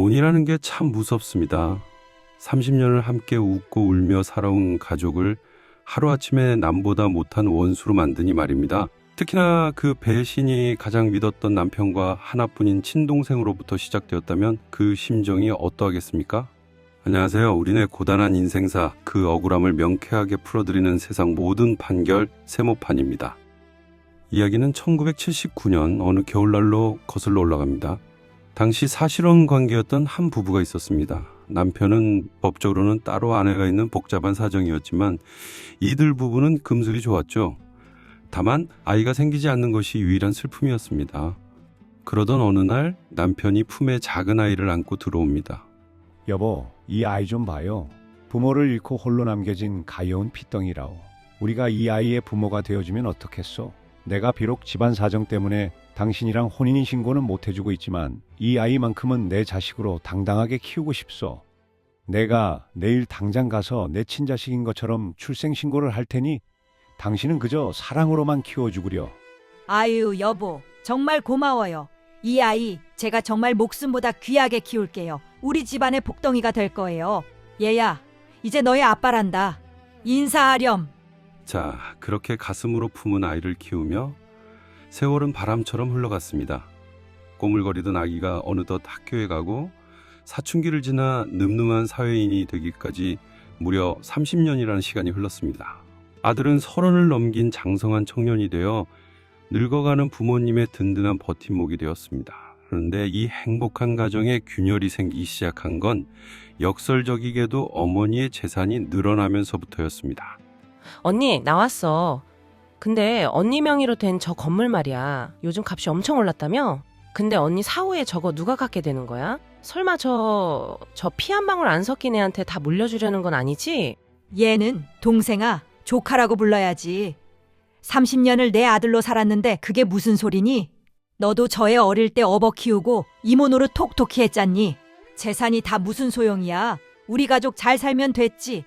돈이라는 게 참 무섭습니다. 30년을 함께 웃고 울며 살아온 가족을 하루아침에 남보다 못한 원수로 만드니 말입니다. 특히나 그 배신이 가장 믿었던 남편과 하나뿐인 친동생으로부터 시작되었다면 그 심정이 어떠하겠습니까? 안녕하세요. 우리네 고단한 인생사, 그 억울함을 명쾌하게 풀어드리는 세상 모든 판결 세모판입니다. 이야기는 1979년 어느 겨울날로 거슬러 올라갑니다. 당시 사실혼 관계였던 한 부부가 있었습니다. 남편은 법적으로는 따로 아내가 있는 복잡한 사정이었지만 이들 부부는 금슬이 좋았죠. 다만 아이가 생기지 않는 것이 유일한 슬픔이었습니다. 그러던 어느 날 남편이 품에 작은 아이를 안고 들어옵니다. 여보, 이 아이 좀 봐요. 부모를 잃고 홀로 남겨진 가여운 피덩이라오. 우리가 이 아이의 부모가 되어주면 어떻겠소? 내가 비록 집안 사정 때문에 당신이랑 혼인신고는 못해주고 있지만 이 아이만큼은 내 자식으로 당당하게 키우고 싶소. 내가 내일 당장 가서 내 친자식인 것처럼 출생신고를 할 테니 당신은 그저 사랑으로만 키워주구려. 아유, 여보, 정말 고마워요. 이 아이 제가 정말 목숨보다 귀하게 키울게요. 우리 집안의 복덩이가 될 거예요. 얘야, 이제 너의 아빠란다. 인사하렴. 자, 그렇게 가슴으로 품은 아이를 키우며 세월은 바람처럼 흘러갔습니다. 꼬물거리던 아기가 어느덧 학교에 가고 사춘기를 지나 늠름한 사회인이 되기까지 무려 30년이라는 시간이 흘렀습니다. 아들은 30을 넘긴 장성한 청년이 되어 늙어가는 부모님의 든든한 버팀목이 되었습니다. 그런데 이 행복한 가정에 균열이 생기기 시작한 건 역설적이게도 어머니의 재산이 늘어나면서부터였습니다. 언니, 나왔어. 근데 언니 명의로 된 저 건물 말이야. 요즘 값이 엄청 올랐다며? 근데 언니 사후에 저거 누가 갖게 되는 거야? 설마 저 피 한 방울 안 섞인 애한테 다 물려주려는 건 아니지? 얘는 동생아, 조카라고 불러야지. 30년을 내 아들로 살았는데 그게 무슨 소리니? 너도 저애 어릴 때 업어 키우고 이모 노릇 톡톡히 했잖니. 재산이 다 무슨 소용이야. 우리 가족 잘 살면 됐지.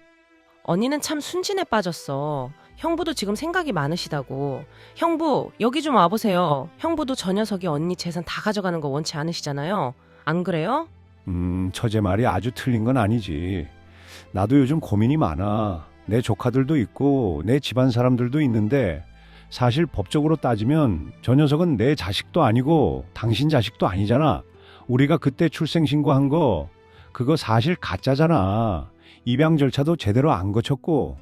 언니는 참 순진해 빠졌어. 형부도 지금 생각이 많으시다고. 형부, 여기 좀 와보세요. 형부도 저 녀석이 언니 재산 다 가져가는 거 원치 않으시잖아요. 안 그래요? 처제 말이 아주 틀린 건 아니지. 나도 요즘 고민이 많아. 내 조카들도 있고 내 집안 사람들도 있는데 사실 법적으로 따지면 저 녀석은 내 자식도 아니고 당신 자식도 아니잖아. 우리가 그때 출생신고한 거 그거 사실 가짜잖아. 입양 절차도 제대로 안 거쳤고.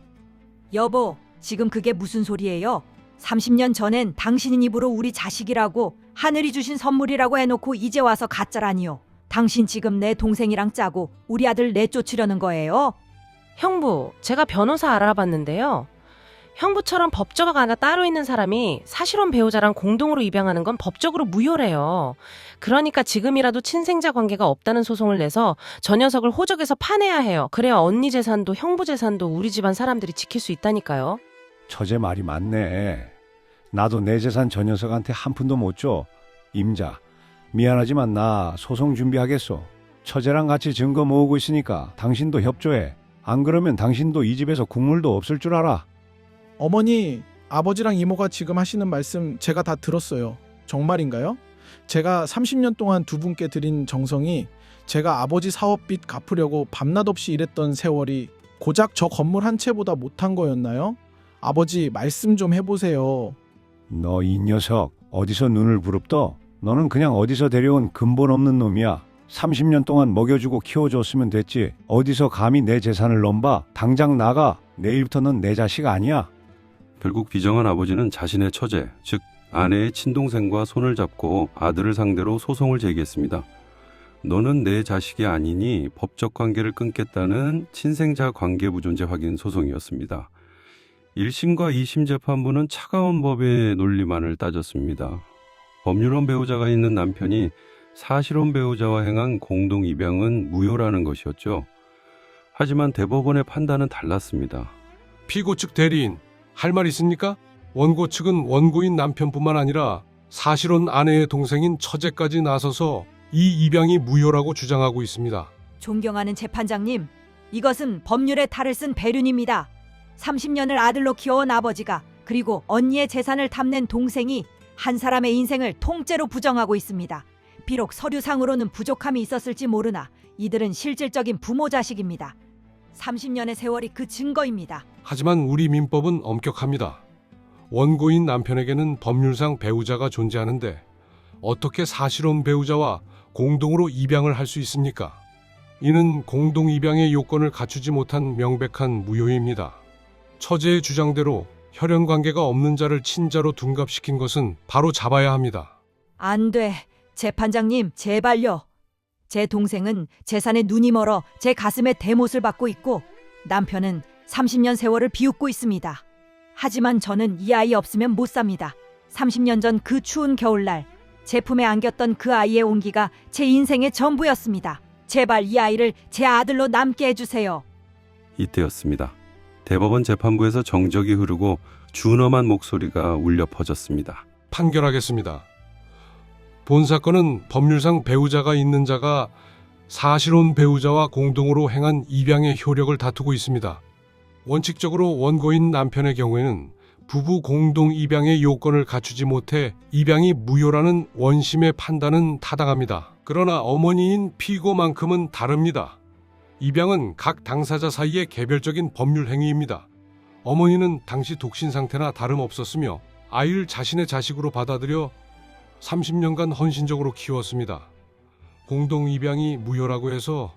여보, 지금 그게 무슨 소리예요? 30년 전엔 당신 입으로 우리 자식이라고 하늘이 주신 선물이라고 해놓고 이제 와서 가짜라니요. 당신 지금 내 동생이랑 짜고 우리 아들 내쫓으려는 거예요? 형부, 제가 변호사 알아봤는데요. 형부처럼 법조가가 하나 따로 있는 사람이 사실혼 배우자랑 공동으로 입양하는 건 법적으로 무효래요. 그러니까 지금이라도 친생자 관계가 없다는 소송을 내서 저 녀석을 호적에서 파내야 해요. 그래야 언니 재산도 형부 재산도 우리 집안 사람들이 지킬 수 있다니까요. 처제 말이 맞네. 나도 내 재산 저 녀석한테 한 푼도 못 줘. 임자, 미안하지만 나 소송 준비하겠소. 처제랑 같이 증거 모으고 있으니까 당신도 협조해. 안 그러면 당신도 이 집에서 국물도 없을 줄 알아. 어머니, 아버지랑 이모가 지금 하시는 말씀 제가 다 들었어요. 정말인가요? 제가 30년 동안 두 분께 드린 정성이 제가 아버지 사업빚 갚으려고 밤낮 없이 일했던 세월이 고작 저 건물 한 채보다 못한 거였나요? 아버지, 말씀 좀 해보세요. 너 이 녀석 어디서 눈을 부릅떠? 너는 그냥 어디서 데려온 근본 없는 놈이야. 30년 동안 먹여주고 키워줬으면 됐지. 어디서 감히 내 재산을 넘봐? 당장 나가. 내일부터 넌 내 자식 아니야. 결국 비정한 아버지는 자신의 처제, 즉 아내의 친동생과 손을 잡고 아들을 상대로 소송을 제기했습니다. 너는 내 자식이 아니니 법적 관계를 끊겠다는 친생자 관계부존재 확인 소송이었습니다. 1심과 2심 재판부는 차가운 법의 논리만을 따졌습니다. 법률혼 배우자가 있는 남편이 사실혼 배우자와 행한 공동 입양은 무효라는 것이었죠. 하지만 대법원의 판단은 달랐습니다. 피고 측 대리인, 할 말 있습니까? 원고 측은 원고인 남편뿐만 아니라 사실혼 아내의 동생인 처제까지 나서서 이 입양이 무효라고 주장하고 있습니다. 존경하는 재판장님, 이것은 법률의 탈을 쓴 배륜입니다. 30년을 아들로 키워온 아버지가 그리고 언니의 재산을 탐낸 동생이 한 사람의 인생을 통째로 부정하고 있습니다. 비록 서류상으로는 부족함이 있었을지 모르나 이들은 실질적인 부모 자식입니다. 30년의 세월이 그 증거입니다. 하지만 우리 민법은 엄격합니다. 원고인 남편에게는 법률상 배우자가 존재하는데 어떻게 사실혼 배우자와 공동으로 입양을 할 수 있습니까? 이는 공동 입양의 요건을 갖추지 못한 명백한 무효입니다. 처제의 주장대로 혈연 관계가 없는 자를 친자로 둔갑시킨 것은 바로 잡아야 합니다. 안 돼. 재판장님, 제발요. 제 동생은 재산에 눈이 멀어 제 가슴에 대못을 받고 있고 남편은 30년 세월을 비웃고 있습니다. 하지만 저는 이 아이 없으면 못 삽니다. 30년 전 그 추운 겨울날 제 품에 안겼던 그 아이의 온기가 제 인생의 전부였습니다. 제발 이 아이를 제 아들로 남게 해주세요. 이때였습니다. 대법원 재판부에서 정적이 흐르고 준엄한 목소리가 울려 퍼졌습니다. 판결하겠습니다. 본 사건은 법률상 배우자가 있는 자가 사실혼 배우자와 공동으로 행한 입양의 효력을 다투고 있습니다. 원칙적으로 원고인 남편의 경우에는 부부 공동 입양의 요건을 갖추지 못해 입양이 무효라는 원심의 판단은 타당합니다. 그러나 어머니인 피고만큼은 다릅니다. 입양은 각 당사자 사이의 개별적인 법률 행위입니다. 어머니는 당시 독신 상태나 다름없었으며 아이를 자신의 자식으로 받아들여 30년간 헌신적으로 키웠습니다. 공동 입양이 무효라고 해서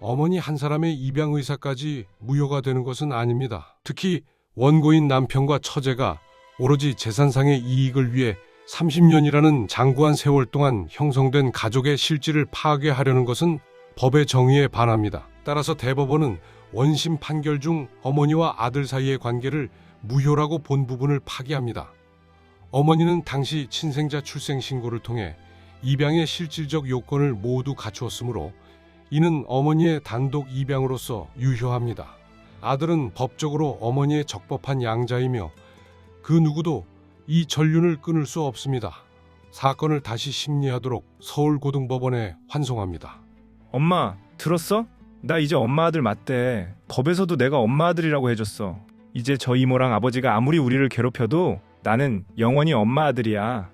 어머니 한 사람의 입양 의사까지 무효가 되는 것은 아닙니다. 특히 원고인 남편과 처제가 오로지 재산상의 이익을 위해 30년이라는 장구한 세월 동안 형성된 가족의 실질을 파괴하려는 것은 법의 정의에 반합니다. 따라서 대법원은 원심 판결 중 어머니와 아들 사이의 관계를 무효라고 본 부분을 파기합니다. 어머니는 당시 친생자 출생 신고를 통해 입양의 실질적 요건을 모두 갖추었으므로 이는 어머니의 단독 입양으로서 유효합니다. 아들은 법적으로 어머니의 적법한 양자이며 그 누구도 이 전륜을 끊을 수 없습니다. 사건을 다시 심리하도록 서울고등법원에 환송합니다. 엄마, 들었어? 나 이제 엄마 아들 맞대. 법에서도 내가 엄마 아들이라고 해줬어. 이제 저 이모랑 아버지가 아무리 우리를 괴롭혀도 나는 영원히 엄마 아들이야.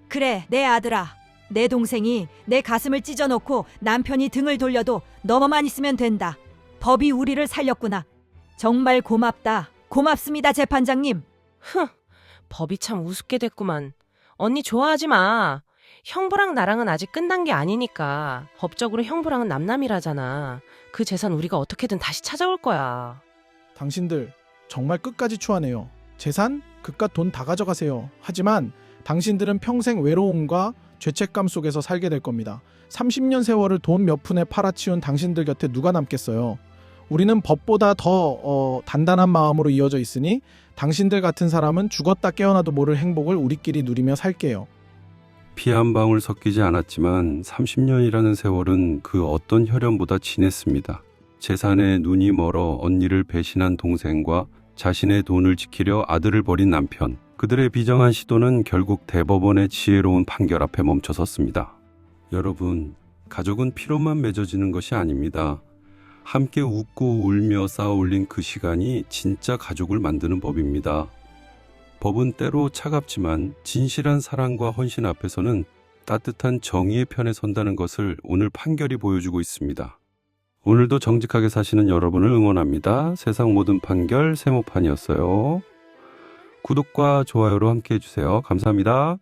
그래, 내 아들아. 내 동생이 내 가슴을 찢어놓고 남편이 등을 돌려도 너만 있으면 된다. 법이 우리를 살렸구나. 정말 고맙다. 고맙습니다, 재판장님. 법이 참 우습게 됐구만. 언니 좋아하지 마. 형부랑 나랑은 아직 끝난 게 아니니까. 법적으로 형부랑은 남남이라잖아. 그 재산 우리가 어떻게든 다시 찾아올 거야. 당신들 정말 끝까지 추하네요. 재산, 그깟 돈 다 가져가세요. 하지만 당신들은 평생 외로움과 죄책감 속에서 살게 될 겁니다. 30년 세월을 돈 몇 푼에 팔아치운 당신들 곁에 누가 남겠어요. 우리는 법보다 더 단단한 마음으로 이어져 있으니 당신들 같은 사람은 죽었다 깨어나도 모를 행복을 우리끼리 누리며 살게요. 피 한 방울 섞이지 않았지만 30년이라는 세월은 그 어떤 혈연보다 진했습니다. 재산에 눈이 멀어 언니를 배신한 동생과 자신의 돈을 지키려 아들을 버린 남편. 그들의 비정한 시도는 결국 대법원의 지혜로운 판결 앞에 멈춰섰습니다. 여러분, 가족은 피로만 맺어지는 것이 아닙니다. 함께 웃고 울며 쌓아올린 그 시간이 진짜 가족을 만드는 법입니다. 법은 때로 차갑지만 진실한 사랑과 헌신 앞에서는 따뜻한 정의의 편에 선다는 것을 오늘 판결이 보여주고 있습니다. 오늘도 정직하게 사시는 여러분을 응원합니다. 세상 모든 판결 세모판이었어요. 구독과 좋아요로 함께 해주세요. 감사합니다.